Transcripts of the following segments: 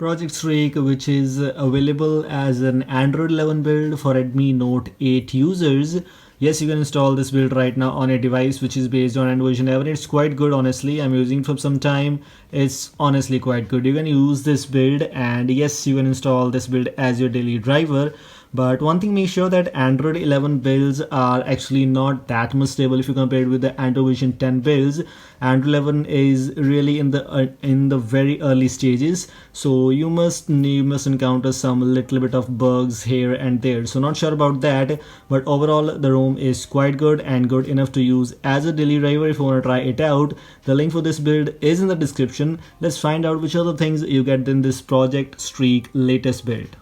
Project Streak, which is available as an Android 11 build for Redmi Note 8 users. Yes, you can install this build right now on a device which is based on Android version 11. It's quite good, honestly. I'm using it for some time. It's honestly quite good. You can use this build, and yes, you can install this build as your daily driver. But one thing, make sure that Android 11 builds are actually not that much stable if you compare it with the Android version 10 builds. Android 11 is really in the very early stages, so you must encounter some little bit of bugs here and there. So not sure about that, but overall the ROM is quite good and good enough to use as a daily driver if you want to try it out. The link for this build is in the description. Let's find out which are the things you get in this Project Streak latest build.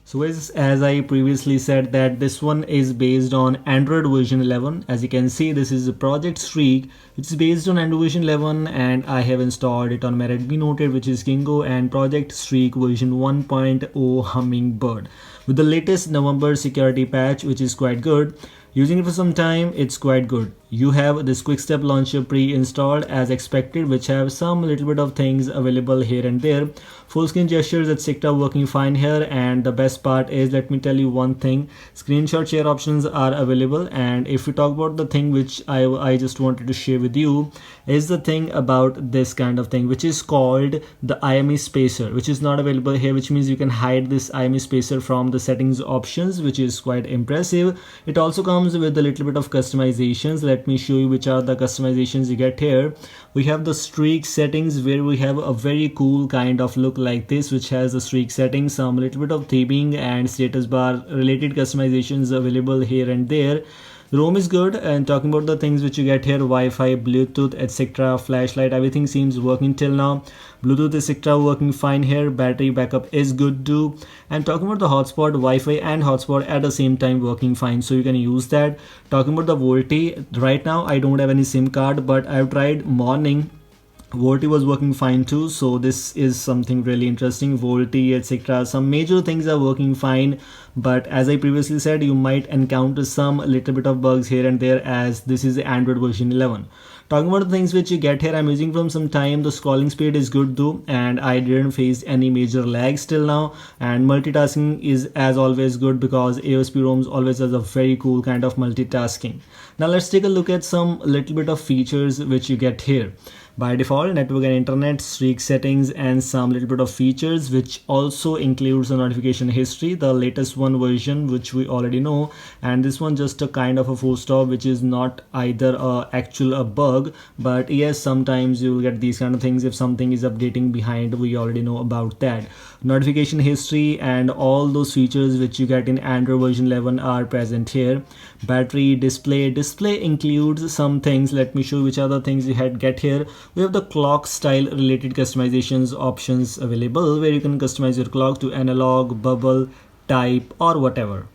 So as I previously said, that this one is based on Android version 11. As you can see, this is a Project Streak. It's based on Android version 11, and I have installed it on my Redmi Note 8, which is Kingo, and Project Streak version 1.0 Hummingbird with the latest November security patch, which is quite good. Using it for some time, it's quite good. You have this quick step launcher pre-installed as expected, which have some little bit of things available here and there. Full screen gestures, etc., working fine here. And the best part is, let me tell you one thing, screenshot share options are available. And if we talk about the thing which I just wanted to share with you, is the thing about this kind of thing, which is called the IME spacer, which is not available here, which means you can hide this IME spacer from the settings options, which is quite impressive. It also comes with a little bit of customizations. Let me show you which are the customizations you get here. We have the streak settings, where we have a very cool kind of look like this, which has the streak settings, some little bit of theming and status bar related customizations available here and there. The ROM is good, and talking about the things which you get here, Wi-Fi, Bluetooth, etc., flashlight, everything seems working till now. Bluetooth, etc., working fine here. Battery backup is good too. And talking about the hotspot, Wi-Fi and hotspot at the same time working fine, so you can use that. Talking about the VoLTE, right now I don't have any SIM card, but I've tried morning. VoLTE was working fine too, so this is something really interesting. VoLTE, etc., some major things are working fine, but as I previously said, you might encounter some little bit of bugs here and there, as this is Android version 11. Talking about the things which you get here, I'm using from some time. The scrolling speed is good though, and I didn't face any major lags till now. And multitasking is as always good, because AOSP ROMs always has a very cool kind of multitasking. Now let's take a look at some little bit of features which you get here. By default, network and internet, streak settings, and some little bit of features, which also includes the notification history, the latest one version, which we already know. And this one just a kind of a full stop, which is not either a bug, but yes, sometimes you will get these kind of things if something is updating behind. We already know about that. Notification history and all those features which you get in Android version 11 are present here. Battery, display includes some things. Let me show you which are the things you get here. We have the clock style related customizations options available, where you can customize your clock to analog, bubble, type, or whatever.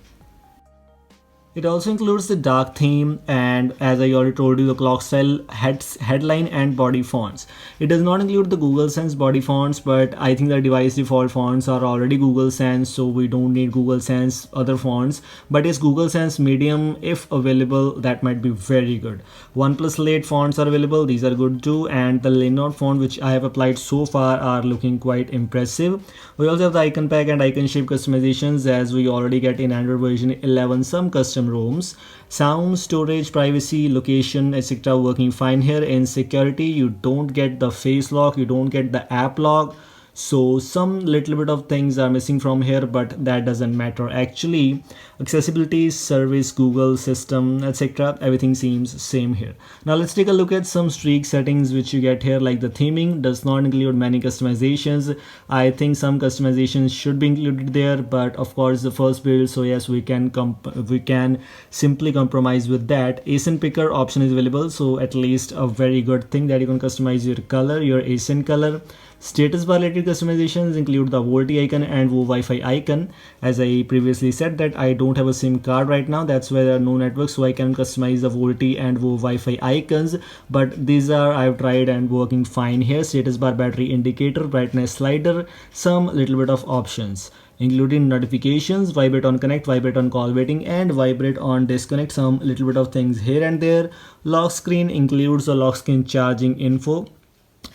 It also includes the dark theme, and as I already told you, the clock style headline and body fonts. It does not include the Google Sans body fonts, but I think the device default fonts are already Google Sans, so we don't need Google Sans other fonts. But yes, Google Sans medium, if available, that might be very good. OnePlus Lite fonts are available, these are good too, and the Layout font which I have applied so far are looking quite impressive. We also have the icon pack and icon shape customizations, as we already get in Android version 11 some custom ROMs. Sound, storage, privacy, location, etc., working fine here. In security, you don't get the face lock, you don't get the app lock, so some little bit of things are missing from here, but that doesn't matter actually. Accessibility, service, Google system, etc., everything seems same here. Now let's take a look at some streak settings which you get here. Like the theming does not include many customizations. I think some customizations should be included there, but of course the first build, so yes, we can simply compromise with that. ASIN picker option is available, so at least a very good thing that you can customize your color, your ASIN color. Status bar related customizations include the VoLTE icon and Wi-Fi icon. As I previously said, that I don't have a SIM card right now, that's why there are no networks, so I can customize the VoLTE and Wi-Fi icons, but these are I've tried and working fine here. Status bar, battery indicator, brightness slider, some little bit of options including notifications, vibrate on connect, vibrate on call waiting, and vibrate on disconnect, some little bit of things here and there. Lock screen includes the lock screen charging info.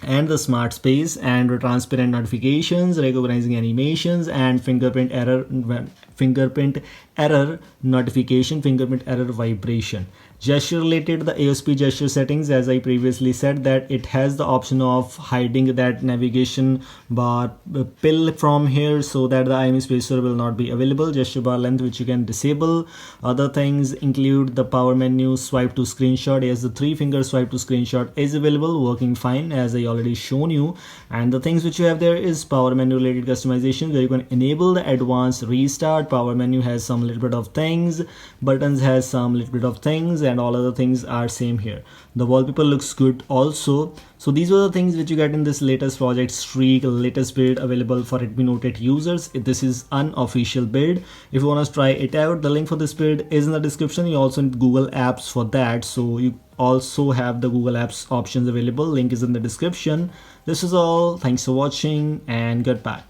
and the smart space and transparent notifications, recognizing animations, and fingerprint error notification, fingerprint error vibration. Gesture related, the ASP gesture settings, as I previously said, that it has the option of hiding that navigation bar pill from here so that the IM spacer will not be available. Gesture bar length, which you can disable. Other things include the power menu, swipe to screenshot. Yes, the 3-finger swipe to screenshot is available, working fine as I already shown you. And the things which you have there is power menu related customization, where you can enable the advanced restart. Power menu has some little bit of things, buttons has some little bit of things, and all other things are same here. The wallpaper looks good also. So these were the things which you get in this latest Project Streak latest build available for Redmi Note 8 users. This is unofficial build. If you want to try it out, the link for this build is in the description. You also need Google Apps for that, so you also have the Google Apps options available. Link is in the description. This is all. Thanks for watching and goodbye.